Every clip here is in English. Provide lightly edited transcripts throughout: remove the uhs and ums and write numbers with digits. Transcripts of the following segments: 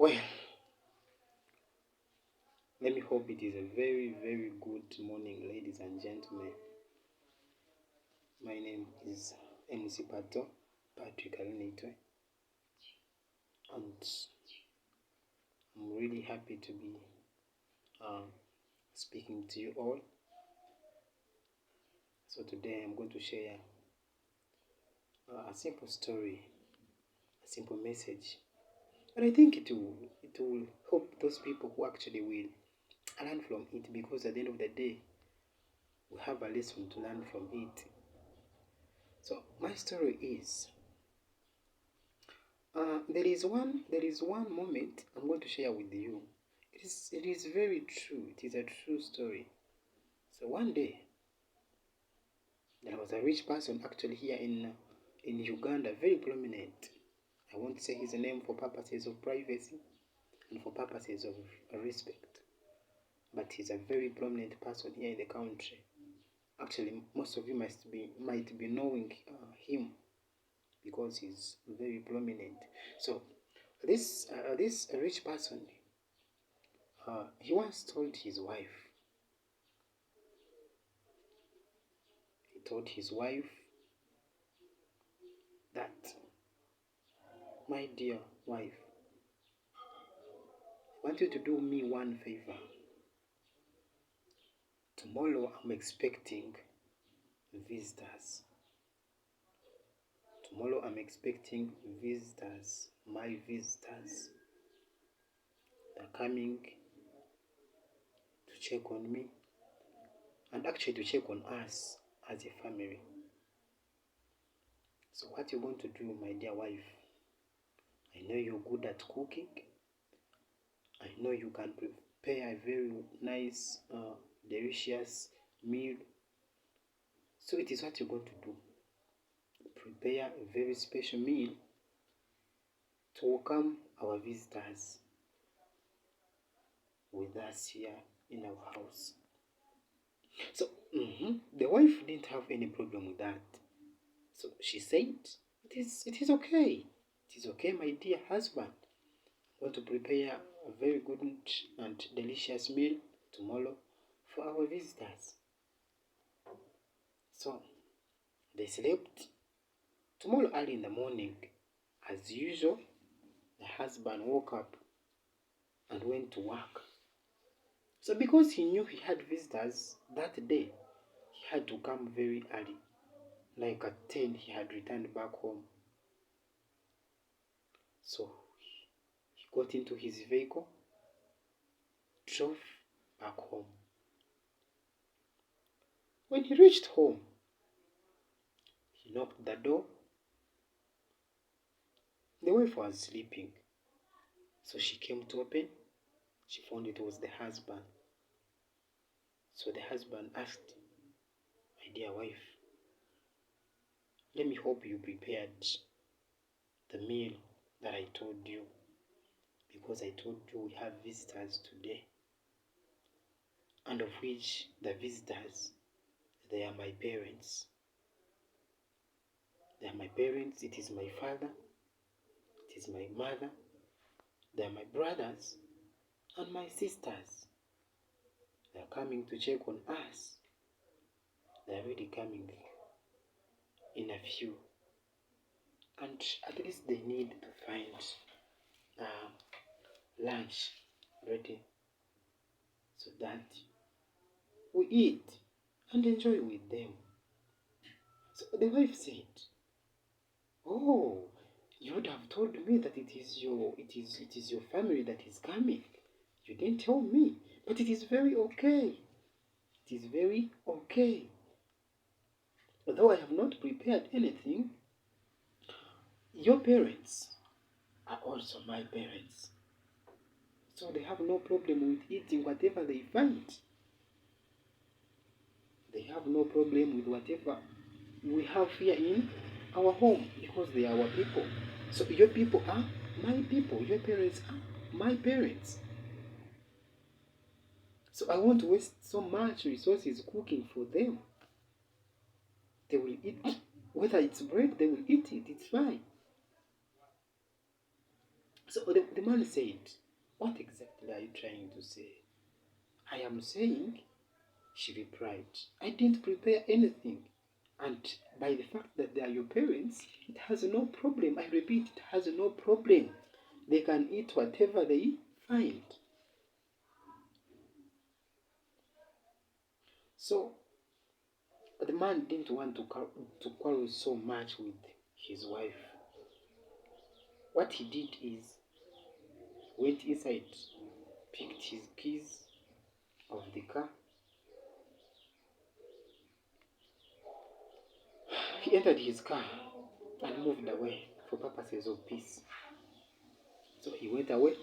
Well, let me hope it is a very, very good morning, ladies and gentlemen. My name is MC Pato, Patrick Alinitwe, and I'm really happy to be speaking to you all. So today I'm going to share a simple story, a simple message, but I think it will help those people who actually will learn from it, because at the end of the day, we have a lesson to learn from it. So my story is there is one moment I'm going to share with you. It is very true. It is a true story. So one day there was a rich person actually here in Uganda, very prominent. I won't say his name for purposes of privacy and for purposes of respect, but he's a very prominent person here in the country. Actually, most of you might be knowing him because he's very prominent. So this rich person, he once told his wife. He told his wife that, my dear wife, I want you to do me one favor. Tomorrow I'm expecting visitors. Tomorrow I'm expecting visitors. My visitors. They're coming to check on me and actually to check on us as a family. So what you're going to do, my dear wife, I know you're good at cooking. I know you can prepare a very nice, delicious meal. So it is what you're going to do. Prepare a very special meal to welcome our visitors with us here in our house. So the wife didn't have any problem with that. So she said, it is okay. It is okay, my dear husband. I'm going to prepare a very good and delicious meal tomorrow for our visitors. So they slept. Tomorrow early in the morning, as usual, the husband woke up and went to work. So because he knew he had visitors that day, he had to come very early. Like at 10, he had returned back home. So he got into his vehicle, drove back home. When he reached home, he knocked the door. The wife was sleeping. So she came to open. She found it was the husband. So the husband asked, my dear wife, let me hope you prepared the meal that I told you, because I told you we have visitors today, and of which the visitors, they are my parents. They are my parents. It is my father. It is my mother. They are my brothers and my sisters. They are coming to check on us. They are already coming in a few. And at least they need to find lunch ready so that we eat and enjoy with them. So the wife said, oh, you would have told me that it is your family that is coming. You didn't tell me. But it is very okay. It is very okay. Although I have not prepared anything, your parents are also my parents. So they have no problem with eating whatever they find. They have no problem with whatever we have here in our home, because they are our people. So your people are my people. Your parents are my parents. So I won't waste so much resources cooking for them. They will eat. Whether it's bread, they will eat it. It's fine. So the man said, "What exactly are you trying to say?" "I am saying," she replied, "I didn't prepare anything. And by the fact that they are your parents, it has no problem. I repeat, it has no problem. They can eat whatever they find." So the man didn't want to quarrel so much with his wife. What he did is went inside, picked his keys of the car. He entered his car and moved away for purposes of peace. So he went away.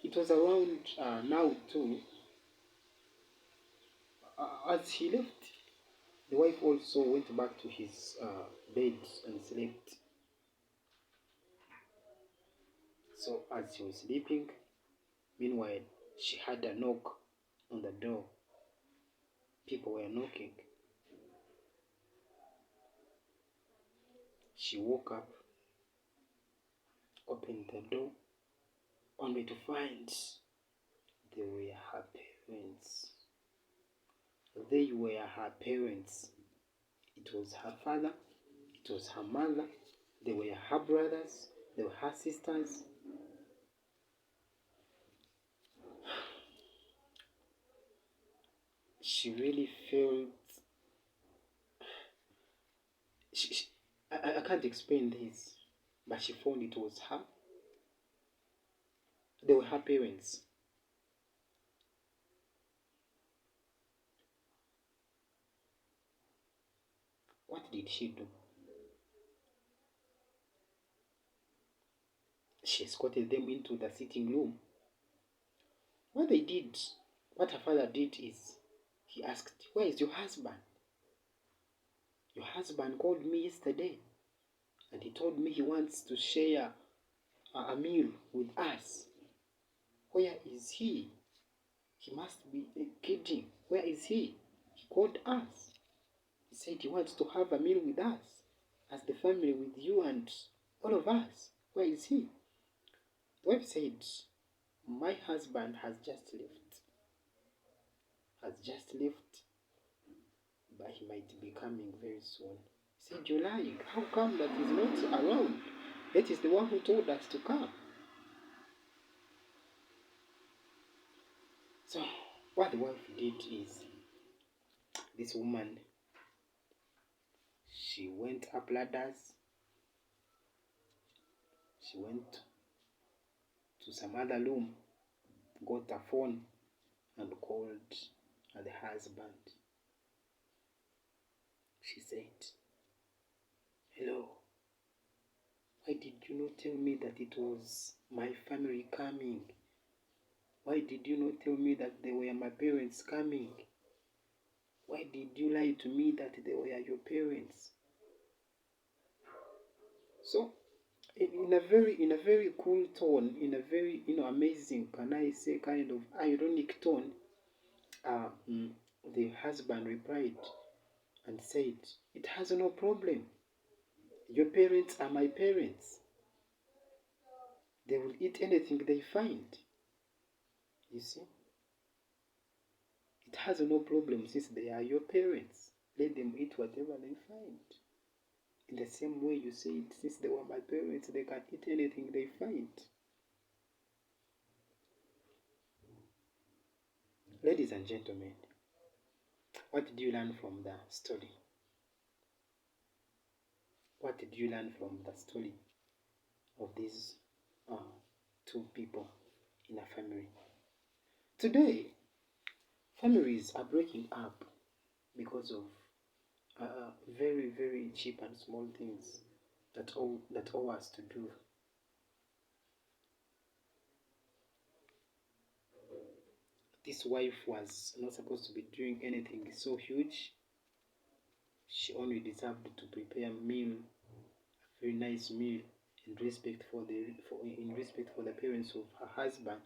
It was around now too. As he left, the wife also went back to his bed and slept. So as she was sleeping, meanwhile, she had a knock on the door. People were knocking. She woke up, opened the door, only to find they were her parents. They were her parents. It was her father, it was her mother, they were her brothers, they were her sisters. She really felt. She, I can't explain this, but she found it was her. They were her parents. What did she do? She escorted them into the sitting room. What they did, what her father did is, he asked, "Where is your husband? Your husband called me yesterday and he told me he wants to share a meal with us. Where is he? He must be kidding. Where is he? He called us. He said he wants to have a meal with us, as the family, with you and all of us. Where is he?" The wife said, "My husband has just left. Has just left, but he might be coming very soon." He said, "You're lying. How come that he's not around? That is the one who told us to come." So what the wife did is, this woman, she went up ladders. She went to some other room, got a phone, and called the husband. She said, "Hello, why did you not tell me that it was my family coming? Why did you not tell me that they were my parents coming? Why did you lie to me that they were your parents?" So in a very cool tone, in a very amazing, can I say, kind of ironic tone, the husband replied and said, "It has no problem. Your parents are my parents. They will eat anything they find. You see, it has no problem since they are your parents. Let them eat whatever they find. In the same way you said, since they were my parents, they can eat anything they find." Ladies and gentlemen, what did you learn from the story? What did you learn from the story of these two people in a family? Today, families are breaking up because of very, very cheap and small things that owe us to do. This wife was not supposed to be doing anything so huge. She only deserved to prepare a meal, a very nice meal, in respect for the parents of her husband.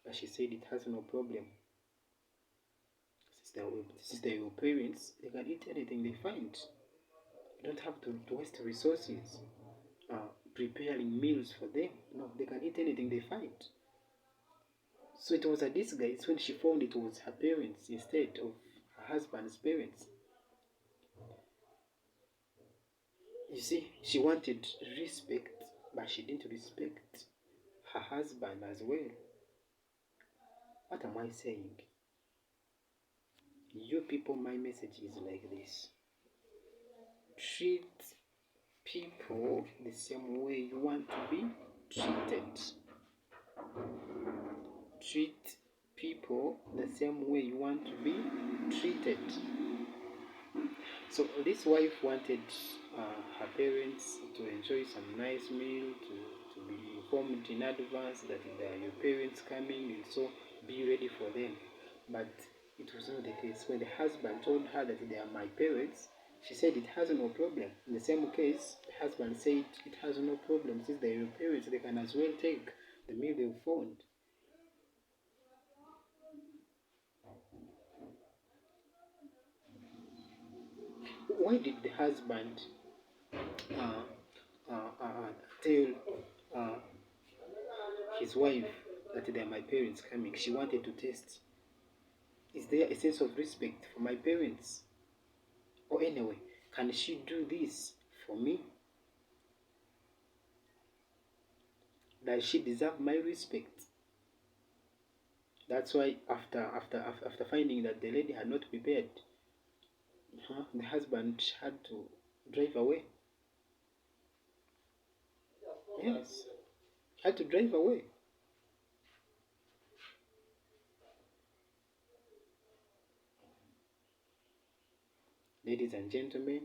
But she said it has no problem. Since they're your parents, they can eat anything they find. You don't have to waste resources preparing meals for them. No, they can eat anything they find. So it was a disguise when she found it was her parents instead of her husband's parents. You see, she wanted respect, but she didn't respect her husband as well. What am I saying? You people, my message is like this. Treat people the same way you want to be treated. Treat people the same way you want to be treated. So this wife wanted her parents to enjoy some nice meal, to be informed in advance that there are your parents coming, and so be ready for them. But it was not the case. When the husband told her that they are my parents, she said it has no problem. In the same case, the husband said it has no problem. Since they are your parents, they can as well take the meal they've found. Why did the husband uh, tell uh, his wife that they are my parents coming? She wanted to test. Is there a sense of respect for my parents? Or anyway, can she do this for me? Does she deserve my respect? That's why after finding that the lady had not prepared, the husband had to drive away. Yes, had to drive away. Ladies and gentlemen,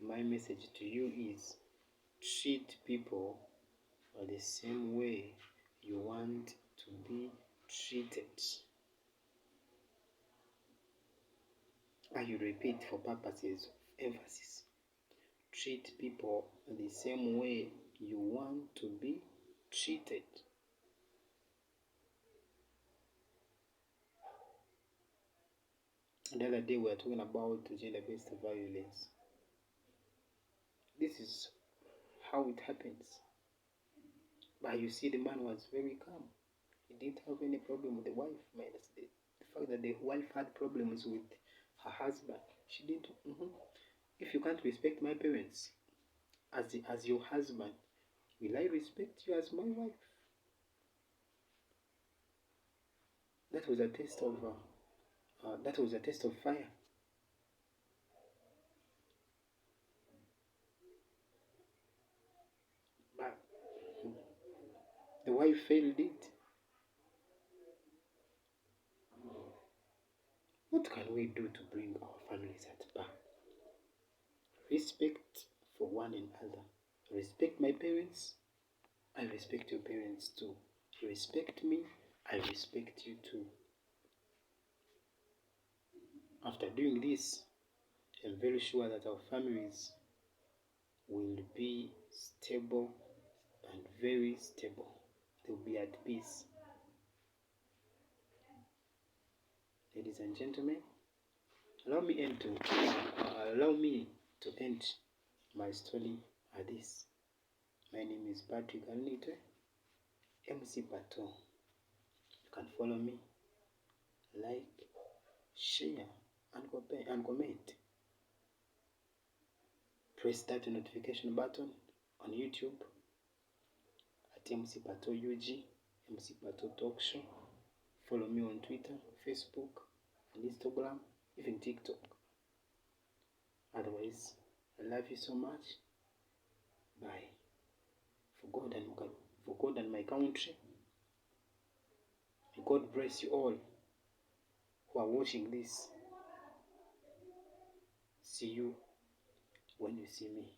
my message to you is treat people the same way you want to be treated. I will repeat for purposes of emphasis. Treat people the same way you want to be treated. The other day we were talking about gender-based violence. This is how it happens. But you see, the man was very calm. He didn't have any problem with the wife, minus the fact that the wife had problems with her husband. She didn't. If you can't respect my parents as your husband, will I respect you as my wife? That was a test of fire. But the wife failed it. What can we do to bring our families at back? Respect for one another. Respect my parents, I respect your parents too. You respect me, I respect you too. After doing this, I'm very sure that our families will be stable and very stable. They'll be at peace. Ladies and gentlemen, allow me to end my story at this. My name is Patrick Anite, MC Pato. You can follow me, like, share, and comment. Press that notification button on YouTube at MC Pato UG, MC Pato Talk Show. Follow me on Twitter, Facebook, and Instagram, even TikTok. Otherwise, I love you so much. Bye. For God and my country. May God bless you all who are watching this. See you when you see me.